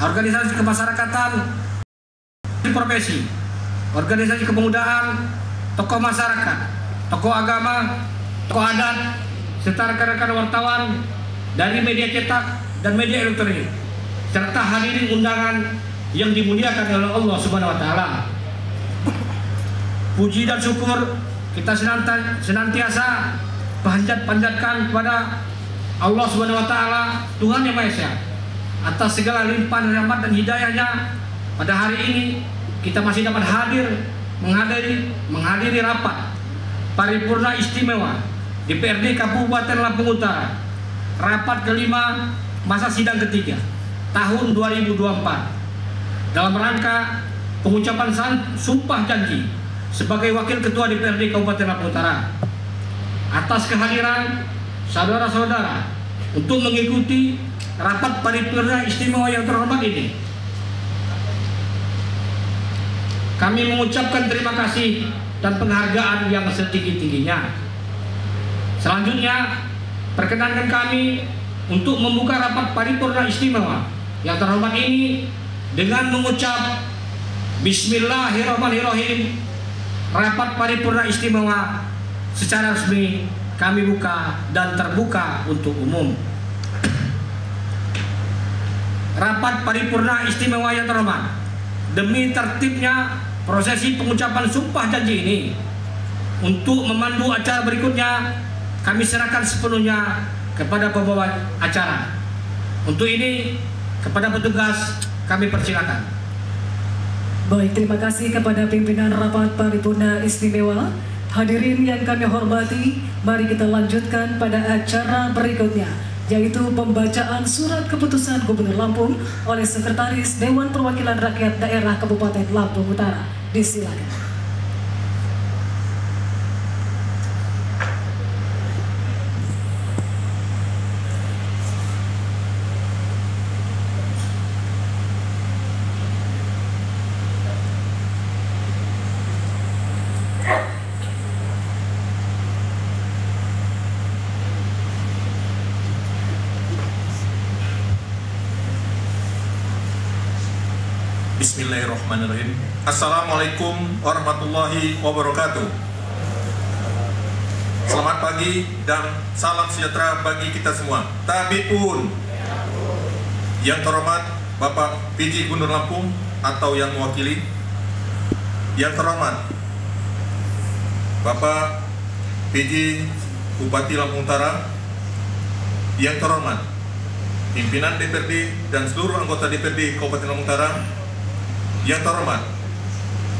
organisasi kemasyarakatan, profesi, organisasi kepemudaan, tokoh masyarakat, tokoh agama, tokoh adat, serta rekan-rekan wartawan dari media cetak dan media elektronik, serta hadirin undangan yang dimuliakan oleh Allah Subhanahu wa taala. Puji dan syukur kita senantiasa panjatkan kepada Allah Subhanahu wa taala, Tuhan Yang Maha Esa, atas segala limpahan rahmat dan hidayahnya. Pada hari ini kita masih dapat menghadiri rapat paripurna istimewa DPRD Kabupaten Lampung Utara, rapat kelima masa sidang ketiga tahun 2024, dalam rangka pengucapan sumpah janji sebagai Wakil Ketua DPRD Kabupaten Lampung Utara. Atas kehadiran saudara-saudara untuk mengikuti rapat paripurna istimewa yang terhormat ini, kami mengucapkan terima kasih dan penghargaan yang setinggi-tingginya. Selanjutnya, perkenankan kami untuk membuka rapat paripurna istimewa yang terhormat ini dengan mengucap Bismillahirrahmanirrahim. Rapat paripurna istimewa secara resmi kami buka dan terbuka untuk umum. Rapat paripurna istimewa yang terhormat, demi tertibnya prosesi pengucapan sumpah janji ini, untuk memandu acara berikutnya kami serahkan sepenuhnya kepada pembawa acara. Untuk ini kepada petugas kami persilakan. Baik, terima kasih kepada pimpinan rapat paripurna istimewa. Hadirin yang kami hormati, mari kita lanjutkan pada acara berikutnya, yaitu pembacaan surat keputusan Gubernur Lampung oleh Sekretaris Dewan Perwakilan Rakyat Daerah Kabupaten Lampung Utara. Disilakan. Bismillahirrahmanirrahim. Assalamualaikum warahmatullahi wabarakatuh. Selamat pagi dan salam sejahtera bagi kita semua. Tabipun. Yang terhormat Bapak PJ Gubernur Lampung atau yang mewakili. Yang terhormat Bapak PJ Bupati Lampung Utara. Yang terhormat pimpinan DPRD dan seluruh anggota DPRD Kabupaten Lampung Utara. Yang terhormat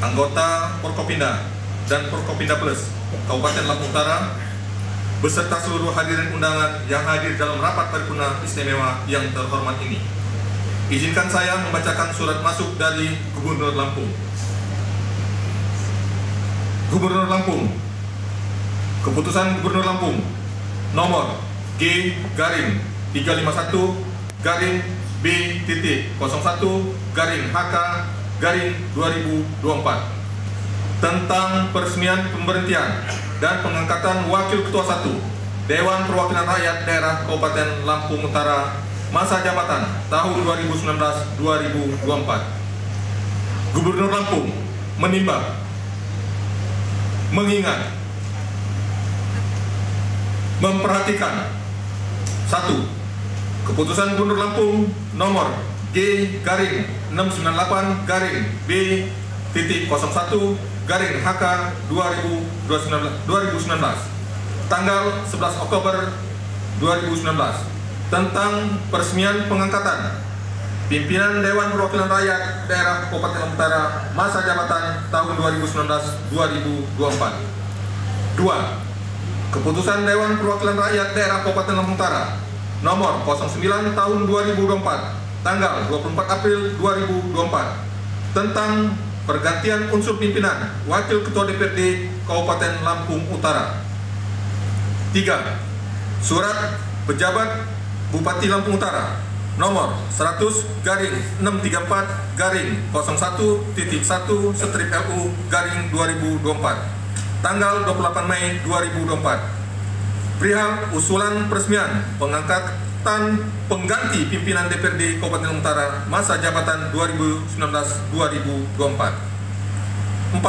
anggota Forkopimda dan Forkopimda Plus Kabupaten Lampung Utara beserta seluruh hadirin undangan yang hadir dalam rapat paripurna istimewa yang terhormat ini. Izinkan saya membacakan surat masuk dari Gubernur Lampung. Gubernur Lampung. Keputusan Gubernur Lampung nomor G-B-01-B-01-HK-2024 tentang peresmian pemberhentian dan pengangkatan Wakil Ketua 1 Dewan Perwakilan Rakyat Daerah Kabupaten Lampung Utara masa jabatan tahun 2019-2024. Gubernur Lampung menimbang, mengingat, memperhatikan 1. Keputusan Gubernur Lampung nomor G-01-B-01-HK-2019 tanggal 11 Oktober 2019 tentang peresmian pengangkatan pimpinan Dewan Perwakilan Rakyat Daerah Kabupaten Lampung Utara masa jabatan tahun 2019-2024. 2. Keputusan Dewan Perwakilan Rakyat Daerah Kabupaten Lampung Utara nomor 09 tahun 2024 tanggal 24 April 2024 tentang pergantian unsur pimpinan Wakil Ketua DPRD Kabupaten Lampung Utara. 3. Surat Pejabat Bupati Lampung Utara nomor 100-01-01-LU-2024 tanggal 28 Mei 2024 perihal usulan peresmian pengganti pimpinan DPRD Kabupaten Lampung Utara masa jabatan 2019-2024. 4.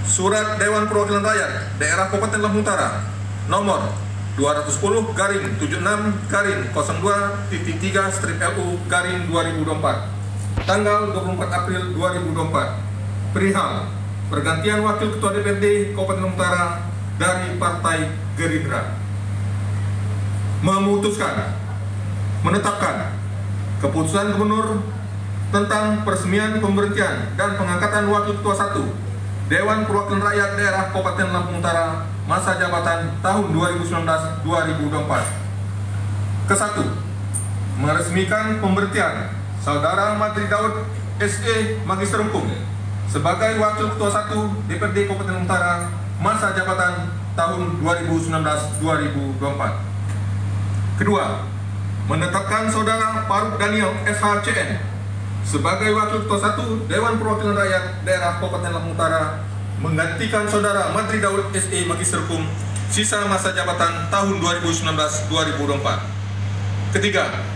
Surat Dewan Perwakilan Rakyat Daerah Kabupaten Lampung Utara nomor 210/72-3/2024 tanggal 24 April 2024 perihal pergantian Wakil Ketua DPRD Kabupaten Lampung Utara dari Partai Gerindra. Memutuskan menetapkan keputusan Gubernur tentang peresmian pemberhentian dan pengangkatan Wakil Ketua 1 Dewan Perwakilan Rakyat Daerah Kabupaten Lampung Utara masa jabatan tahun 2019-2024. Ke-1. Meresmikan pemberhentian Saudara Madri Daud SE Magister Hukum sebagai Wakil Ketua 1 DPRD Kabupaten Lampung Utara masa jabatan tahun 2019-2024. Kedua, menetapkan Saudara Faruk Daniel SHCN sebagai Wakil Ketua 1 Dewan Perwakilan Rakyat Daerah Kabupaten Lampung Utara menggantikan Saudara Madri Daud SE Magister Hukum sisa masa jabatan tahun 2019-2024. Ketiga,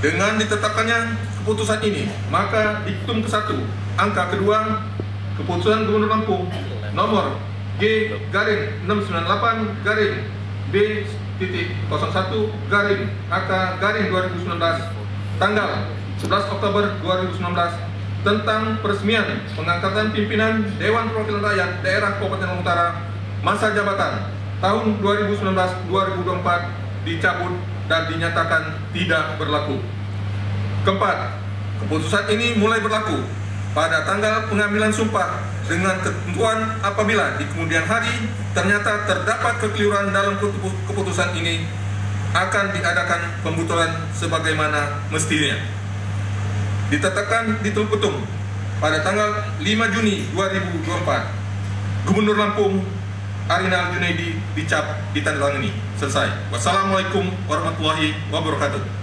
dengan ditetapkannya keputusan ini, maka diktum ke-1 angka kedua keputusan Gubernur Lampung nomor G-698-B.01-AK-2019 tanggal 11 Oktober 2019 tentang peresmian pengangkatan pimpinan Dewan Perwakilan Rakyat Daerah Kabupaten Lampung Utara masa jabatan tahun 2019-2024 dicabut dan dinyatakan tidak berlaku. Keempat, keputusan ini mulai berlaku pada tanggal pengambilan sumpah dengan ketentuan apabila di kemudian hari ternyata terdapat kekeliruan dalam keputusan ini akan diadakan pembutulan sebagaimana mestinya. Ditetapkan di Teluk Betung pada tanggal 5 Juni 2024, Gubernur Lampung Arinal Junaidi dicap ditandatangani. Selesai. Wassalamualaikum warahmatullahi wabarakatuh.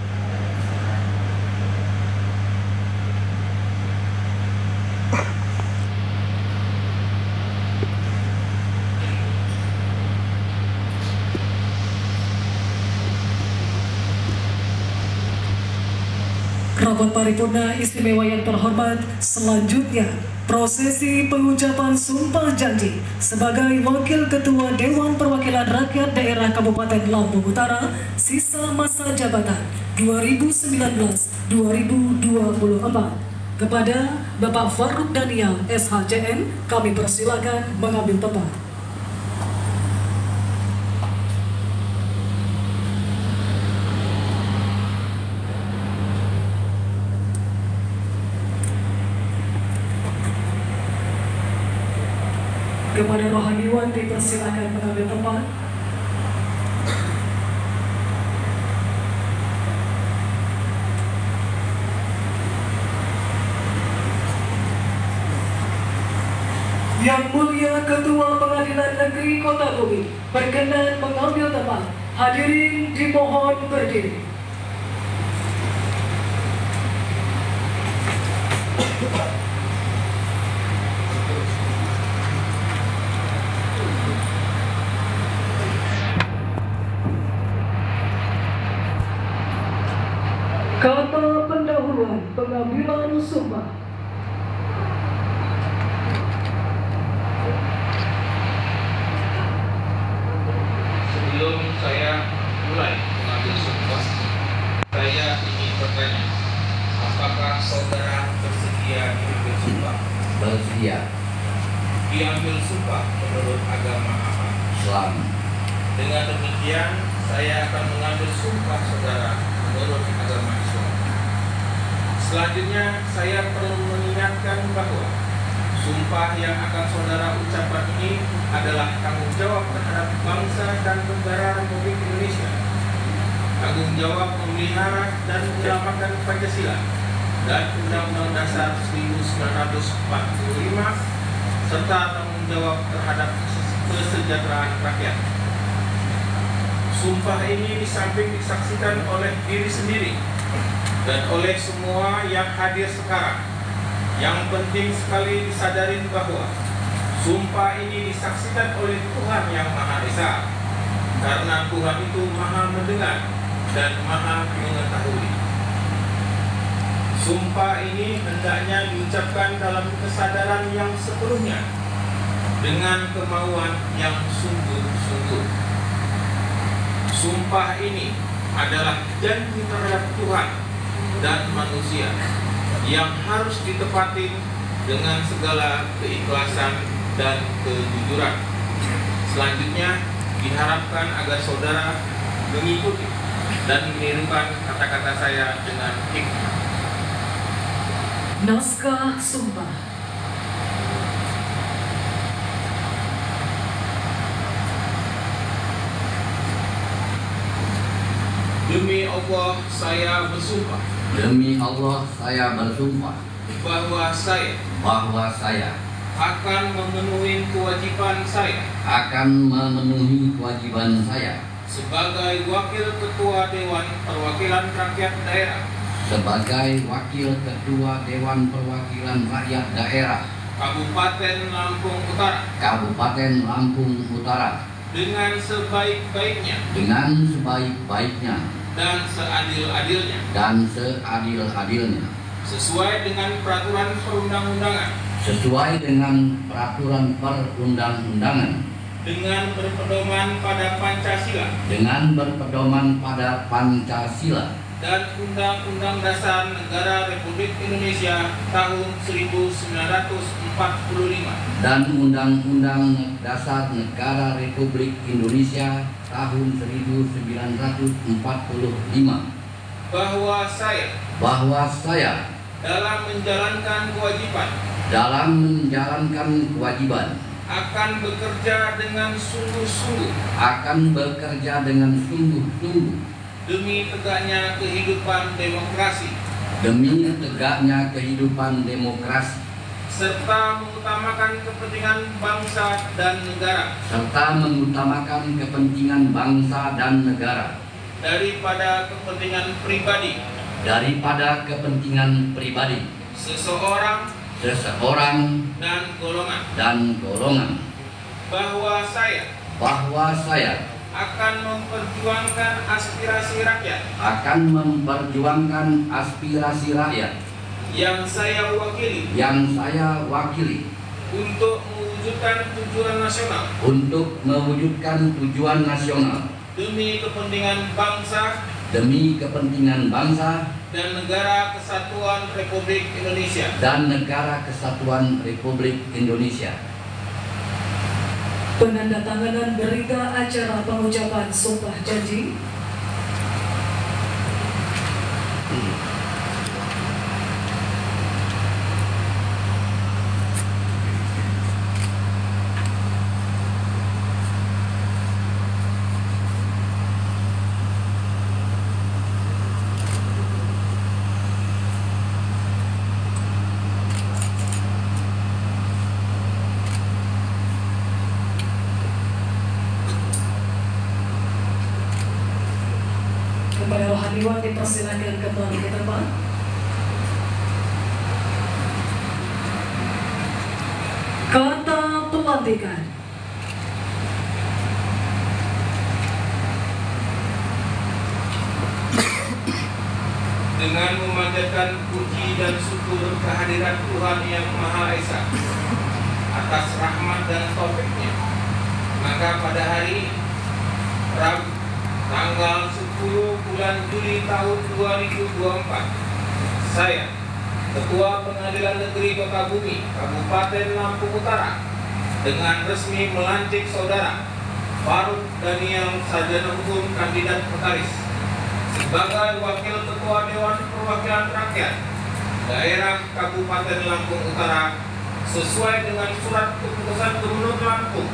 Rapat paripurna istimewa yang terhormat, selanjutnya prosesi pengucapan sumpah janji sebagai Wakil Ketua Dewan Perwakilan Rakyat Daerah Kabupaten Lampung Utara sisa masa jabatan 2019-2024. Kepada Bapak Faruk Daniel SHCN kami persilakan mengambil tempat. Kepada rohaniwan dipersilakan mengambil tempat. Yang Mulia Ketua Pengadilan Negeri Kota Bumi berkenan mengambil tempat. Hadirin dimohon berdiri. Kata pendahuluan pengambilan sumpah. Sebelum saya mulai mengambil sumpah, saya ingin bertanya, apakah saudara bersedia diambil sumpah? Bersedia. Diambil sumpah menurut agama apa? Islam. Dengan demikian, saya akan mengambil sumpah saudara menurut agama Islam. Selanjutnya, saya perlu mengingatkan bahwa sumpah yang akan saudara ucapkan ini adalah tanggung jawab terhadap bangsa dan negara Republik Indonesia, tanggung jawab memelihara dan menyelamatkan Pancasila dan Undang-Undang Dasar 1945, serta tanggung jawab terhadap kesejahteraan rakyat. Sumpah ini di samping disaksikan oleh diri sendiri dan oleh semua yang hadir sekarang, yang penting sekali disadari bahwa sumpah ini disaksikan oleh Tuhan yang Maha Esa, karena Tuhan itu Maha mendengar dan Maha Mengetahui. Sumpah ini hendaknya diucapkan dalam kesadaran yang sepenuhnya, dengan kemauan yang sungguh-sungguh. Sumpah ini adalah janji terhadap Tuhan dan manusia yang harus ditepati dengan segala keikhlasan dan kejujuran. Selanjutnya diharapkan agar saudara mengikuti dan menirukan kata-kata saya dengan hikmat. Naskah Sumpah. Demi Allah saya bersumpah. Demi Allah saya bersumpah Bahwa saya akan memenuhi kewajiban saya sebagai wakil ketua Dewan Perwakilan Rakyat Daerah Kabupaten Lampung Utara dengan sebaik-baiknya dan seadil-adilnya sesuai dengan peraturan perundang-undangan dengan berpedoman pada Pancasila dan Undang-Undang Dasar Negara Republik Indonesia tahun 1945 dan Undang-Undang Dasar Negara Republik Indonesia tahun 1945, bahwa saya dalam menjalankan kewajiban akan bekerja dengan sungguh-sungguh demi tegaknya kehidupan demokrasi serta mengutamakan kepentingan bangsa dan negara daripada kepentingan pribadi seseorang dan golongan, bahwa saya akan memperjuangkan aspirasi rakyat yang saya wakili untuk mewujudkan tujuan nasional demi kepentingan bangsa dan negara kesatuan Republik Indonesia. Penandatanganan berita acara pengucapan sumpah janji. Kepada rohaniwan dipersilakan kembali ke tempat. Kata pelantikan. Dengan memanjatkan puji dan syukur kehadiran Tuhan Yang Maha Esa atas rahmat dan taufik-Nya, maka pada hari Rabu tanggal 10 bulan Juli tahun 2024, saya, Ketua Pengadilan Negeri Kota Bumi, Kabupaten Lampung Utara, dengan resmi melantik Saudara Faruk Daniel Sarjana Hukum Kandidat Notaris sebagai Wakil Ketua Dewan Perwakilan Rakyat Daerah Kabupaten Lampung Utara sesuai dengan Surat Keputusan Gubernur Lampung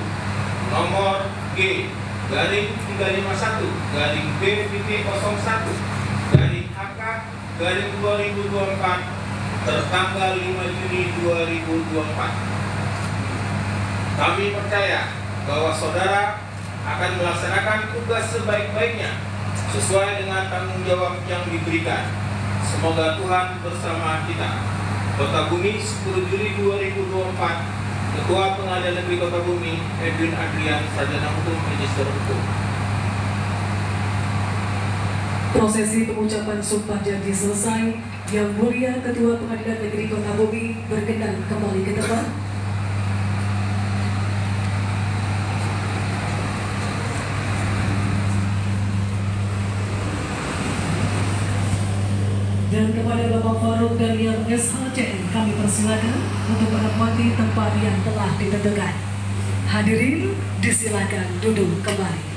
nomor G-B-01-HK-2024 tertanggal 5 Juni 2024. Kami percaya bahwa saudara akan melaksanakan tugas sebaik-baiknya sesuai dengan tanggung jawab yang diberikan. Semoga Tuhan bersama kita. Kota Bumi, 10 Juli 2024. Ketua Pengadilan Negeri Kota Bumi, Edwin Adrian, Sarjana Hukum, Magister Hukum. Prosesi pengucapan sumpah janji selesai. Yang Mulia Ketua Pengadilan Negeri Kota Bumi berkenan kembali ke tempat. Dan kepada Bapak Faruk dan yang SHCN kami persilakan untuk menikmati tempat yang telah ditentukan. Hadirin disilakan duduk kembali.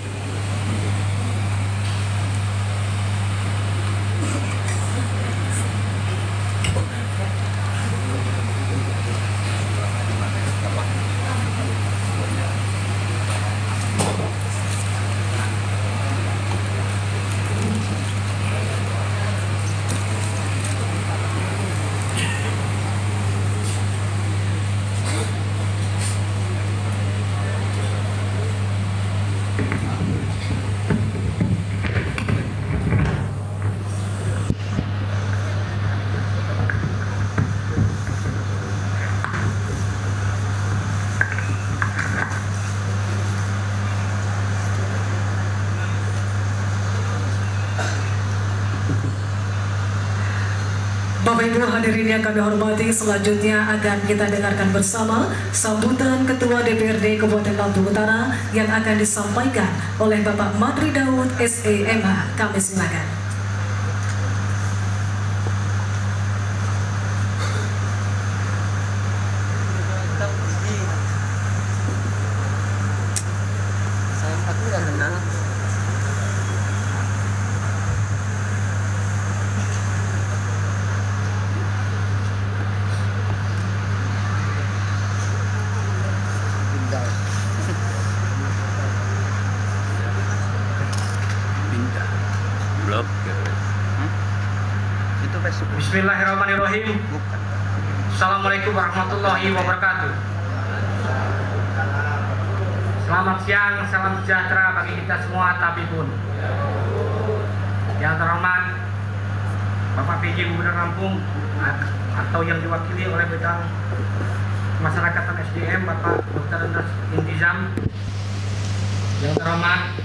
Bapak Ibu hadirin yang kami hormati, selanjutnya akan kita dengarkan bersama sambutan Ketua DPRD Kabupaten Lampung Utara yang akan disampaikan oleh Bapak Madri Daud SEMH. Kami silakan. Bismillahirrahmanirrahim. Assalamualaikum warahmatullahi wabarakatuh. Selamat siang, salam sejahtera bagi kita semua tabibun. Yang terhormat Bapak PJ Gubernur Lampung atau yang diwakili oleh bidang Masyarakatan SDM Bapak Dr. Andes Intizam. Yang terhormat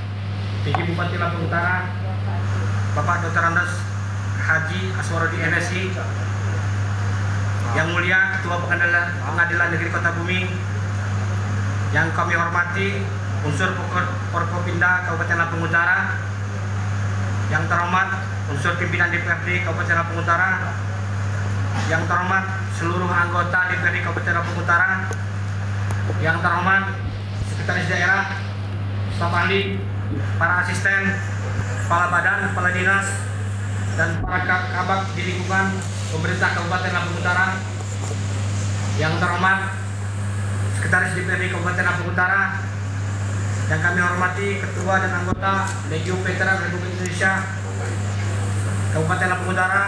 PJ Bupati Lampung Utara Bapak Dr. Andes Haji Aswarodi MSI. Yang mulia Ketua Pengadilan Negeri Kota Bumi, yang kami hormati unsur Forkopimda Kabupaten Lampung Utara, yang terhormat unsur pimpinan DPRD Kabupaten Lampung Utara, yang terhormat seluruh anggota DPRD Kabupaten Lampung Utara, yang terhormat Sekretaris Daerah, staf ahli, para asisten, kepala badan, kepala dinas, dan para kabak di lingkungan pemerintah Kabupaten Lampung Utara, yang terhormat Sekretaris DPRD Kabupaten Lampung Utara, yang kami hormati Ketua dan anggota Legiun Veteran Republik Indonesia Kabupaten Lampung Utara,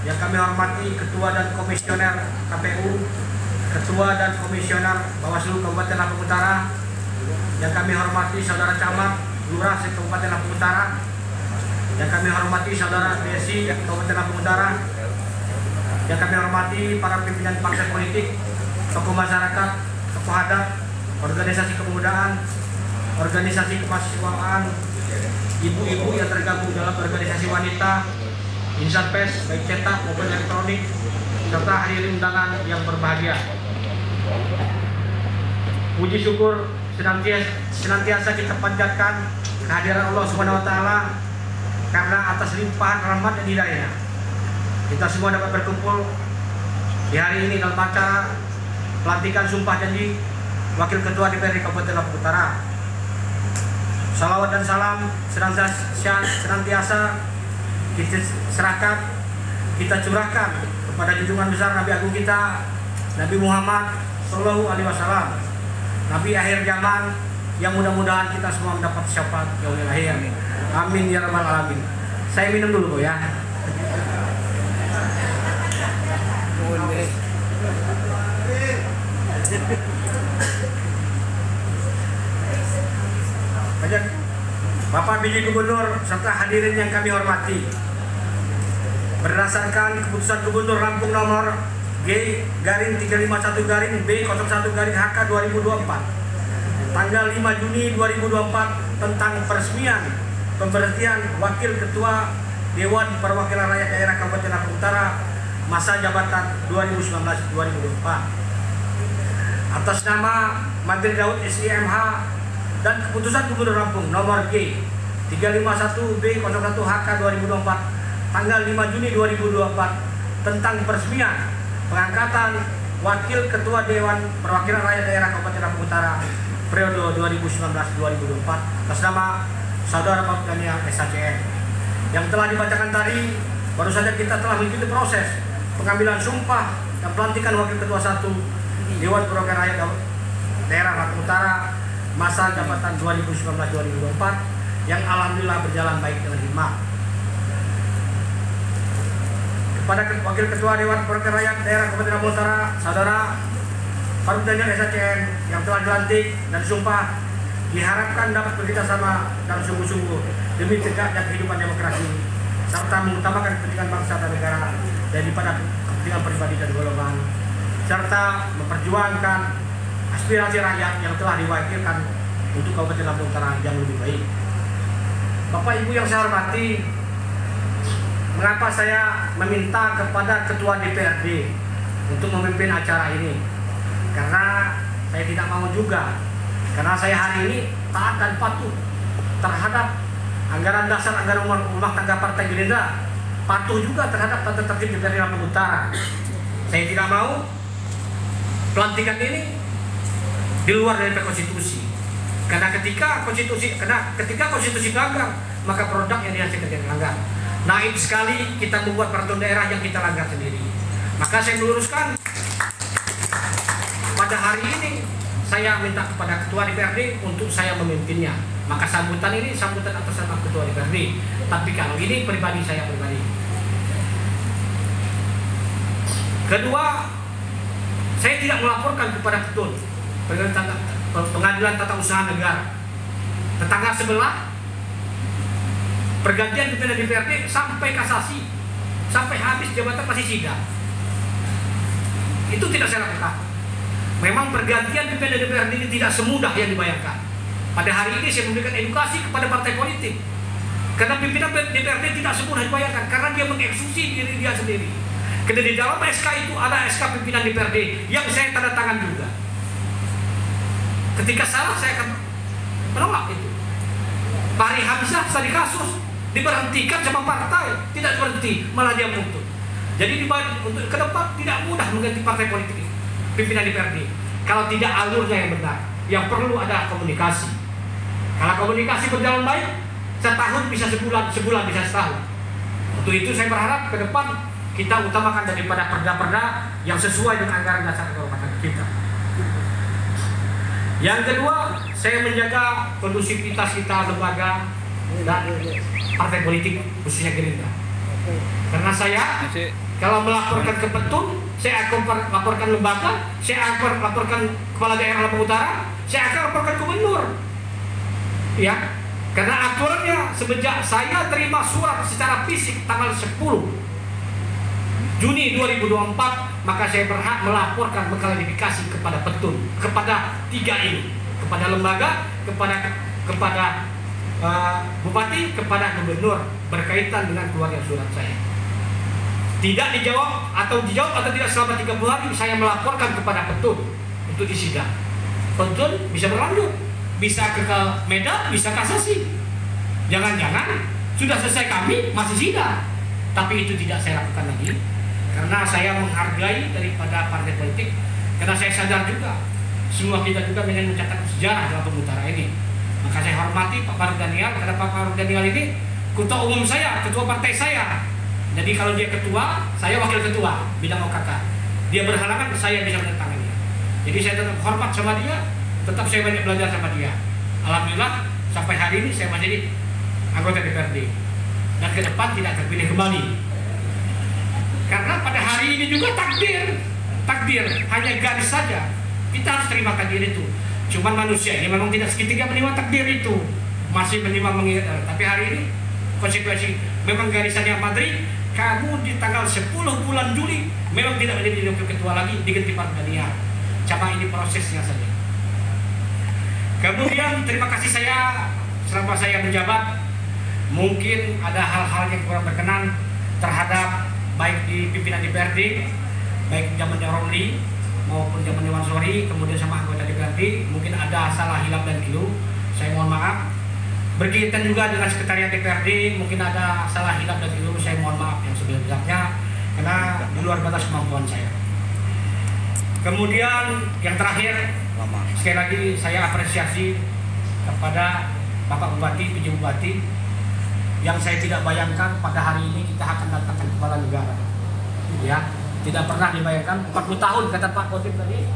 yang kami hormati Ketua dan Komisioner KPU, Ketua dan Komisioner Bawaslu Kabupaten Lampung Utara, yang kami hormati Saudara Camat Lurah Kabupaten Lampung Utara, yang kami hormati Saudara Desi Kabupaten Lampung Utara, yang kami hormati para pimpinan partai politik, tokoh masyarakat, tokoh adat, organisasi kepemudaan, organisasi kemahasiswaan, ibu-ibu yang tergabung dalam organisasi wanita, insan pers, baik cetak maupun elektronik, serta hadirin undangan yang berbahagia. Puji syukur senantiasa kita panjatkan kehadiran Allah Subhanahu wa taala, karena atas limpahan rahmat dan hidayah kita semua dapat berkumpul di hari ini dalam acara pelantikan sumpah janji Wakil Ketua DPRD Kabupaten Lampung Utara. Salawat dan salam senantiasa kita serahkan, kita curahkan kepada junjungan besar Nabi Agung kita, Nabi Muhammad Sallallahu Alaihi Wasallam, Nabi akhir zaman, yang mudah-mudahan kita semua mendapat syafaat yaumil akhir. Amin ya rabbal alamin. Saya minum dulu, Bu, ya. Bapak PJ Gubernur serta hadirin yang kami hormati, berdasarkan keputusan Gubernur Lampung nomor G/351-B01-HK 2024 tanggal 5 Juni 2024 tentang peresmian pemberhentian Wakil Ketua Dewan Perwakilan Rakyat Daerah Kabupaten Lampung Utara masa jabatan 2019-2024. Atas nama Menteri Daud SIMH dan Keputusan Gubernur Lampung nomor G 351B01HK 2024 tanggal 5 Juni 2024 tentang peresmian pengangkatan Wakil Ketua Dewan Perwakilan Rakyat Daerah Kabupaten Lampung Utara periode 2019-2024 atas nama Saudara Pak Daniel SHCN. Yang telah dibacakan tadi, baru saja kita telah mengikuti proses pengambilan sumpah dan pelantikan Wakil Ketua 1 Dewan Perwakilan Rakyat Daerah Lampung Utara masa jabatan 2019-2024 yang alhamdulillah berjalan baik dengan hikmat. Kepada Wakil Ketua Dewan Perwakilan Rakyat Daerah Kabupaten Lampung Utara, Saudara Pak Daniel SHCN yang telah dilantik dan disumpah, diharapkan dapat bekerja sama dan sungguh-sungguh demi tegaknya kehidupan demokrasi serta mengutamakan kepentingan bangsa dan negara daripada kepentingan pribadi dan golongan, serta memperjuangkan aspirasi rakyat yang telah diwakilkan untuk Kabupaten Lampung Utara yang lebih baik. Bapak Ibu yang saya hormati, mengapa saya meminta kepada Ketua DPRD untuk memimpin acara ini? Karena saya tidak mau juga, karena saya hari ini taat dan patuh terhadap anggaran dasar anggaran rumah tangga Partai Gerindra, patuh juga terhadap tata tertib DPRD Lampung Utara. Saya tidak mau pelantikan ini di luar dari konstitusi. Karena ketika konstitusi dilanggar, maka produk yang dihasilkan dilanggar. Naib sekali kita membuat peraturan daerah yang kita langgar sendiri. Maka saya meluruskan pada hari ini saya minta kepada Ketua DPRD untuk saya memimpinnya. Maka sambutan ini sambutan atas nama Ketua DPRD. Tapi kalau ini pribadi saya pribadi. Kedua, saya tidak melaporkan kepada Petun Pengadilan Tata Usaha Negara. Tetangga sebelah pergantian pimpinan DPRD sampai kasasi, sampai habis jabatan masih sidang. Itu tidak saya lakukan. Memang pergantian pimpinan DPRD ini tidak semudah yang dibayangkan. Pada hari ini saya memberikan edukasi kepada partai politik. Karena pimpinan DPRD tidak semudah dibayangkan, karena dia mengeksekusi diri dia sendiri. Karena di dalam SK itu ada SK pimpinan DPRD yang saya tanda tangan juga. Ketika salah saya akan menolak itu. Fahri Hamzah tadi kasus diberhentikan sama partai, tidak berhenti, malah dia mundur. Jadi untuk ke depan tidak mudah mengganti partai politik pimpinan DPRD. Kalau tidak alurnya yang benar, yang perlu ada komunikasi. Kalau komunikasi berjalan baik, setahun bisa sebulan bisa setahun. Untuk itu saya berharap ke depan kita utamakan daripada perda-perda yang sesuai dengan anggaran dasar kabupaten kita. Yang kedua, saya menjaga kondusivitas kita lembaga dan partai politik khususnya Gerindra. Karena saya kalau melaporkan ke Petun, saya akan laporkan lembaga, saya akan laporkan kepala daerah Lampung Utara, saya akan laporkan gubernur. Ya, karena aturannya semenjak saya terima surat secara fisik tanggal 10 Juni 2024, maka saya berhak melaporkan mengklarifikasi kepada Petun, kepada tiga ini, kepada lembaga, kepada bupati, kepada gubernur berkaitan dengan keluarga surat saya. Tidak dijawab atau tidak selama 30 hari saya melaporkan kepada Petun untuk disidang. Petun bisa berlanjut, bisa ke Medan, bisa kasasi. Jangan-jangan sudah selesai kami masih sidang, tapi itu tidak saya lakukan lagi. Karena saya menghargai daripada partai politik, karena saya sadar juga semua kita juga ingin mencatat sejarah dalam Utara ini. Maka saya hormati Pak Faruk Daniel, karena Pak Faruk Daniel ini ketua umum saya, ketua partai saya. Jadi kalau dia ketua, saya wakil ketua bidang OKK. Dia berhalangan, saya bisa menentangnya. Jadi saya tetap hormat sama dia, tetap saya banyak belajar sama dia. Alhamdulillah sampai hari ini saya masih anggota DPRD dan ke depan tidak terpilih kembali. Karena pada hari ini juga takdir hanya garis saja. Kita harus terima takdir itu. Cuman manusia ini memang tidak segitiga menerima takdir itu, masih menerima tapi hari ini konsekuensi memang garisannya Madrid. Kamu di tanggal 10 bulan Juli memang tidak menjadi wakil ketua lagi, diganti Pak Daniel. Cuma ini prosesnya saja. Kemudian terima kasih saya selama saya menjabat mungkin ada hal-hal yang kurang berkenan terhadap baik di pimpinan DPRD, baik zamannya Romli maupun zamannya Wansori, kemudian sama anggota DPRD, mungkin ada salah hilap dan keliru, saya mohon maaf. Berkaitan juga dengan sekretariat DPRD, mungkin ada salah hilap dan keliru, saya mohon maaf yang sebesar-besarnya karena di luar batas kemampuan saya. Kemudian yang terakhir, sekali lagi saya apresiasi kepada Bapak Bupati, PJ Bupati, yang saya tidak bayangkan pada hari ini kita akan datangkan kepala negara. Ya, tidak pernah dibayangkan. 40 tahun kata Pak Khotib tadi,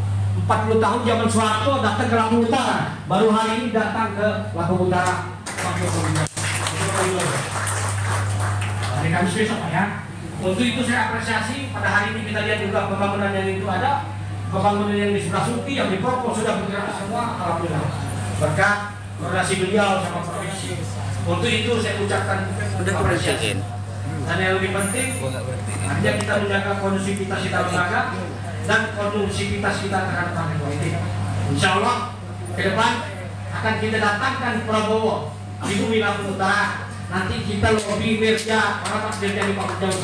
40 tahun zaman Soeharto datang ke Lampung Utara, baru hari ini datang ke Lampung Utara. Hari Kamis besok ya. Untuk itu saya apresiasi. Pada hari ini kita lihat juga pembangunan yang itu ada, pembangunan yang di sebelah Suki, yang di Proko sudah bergerak semua. Alhamdulillah. Berkat koordinasi beliau sama provinsi. Untuk itu saya ucapkan apresiasi. Dan yang lebih penting, hanya kita menjaga kondusivitas kita lembaga dan kondusivitas kita terhadap partai politik. Insya Allah ke depan akan kita datangkan Prabowo di bumi Lampung Utara. Nanti kita lebih kerja rapat kerja di Pak Jauh.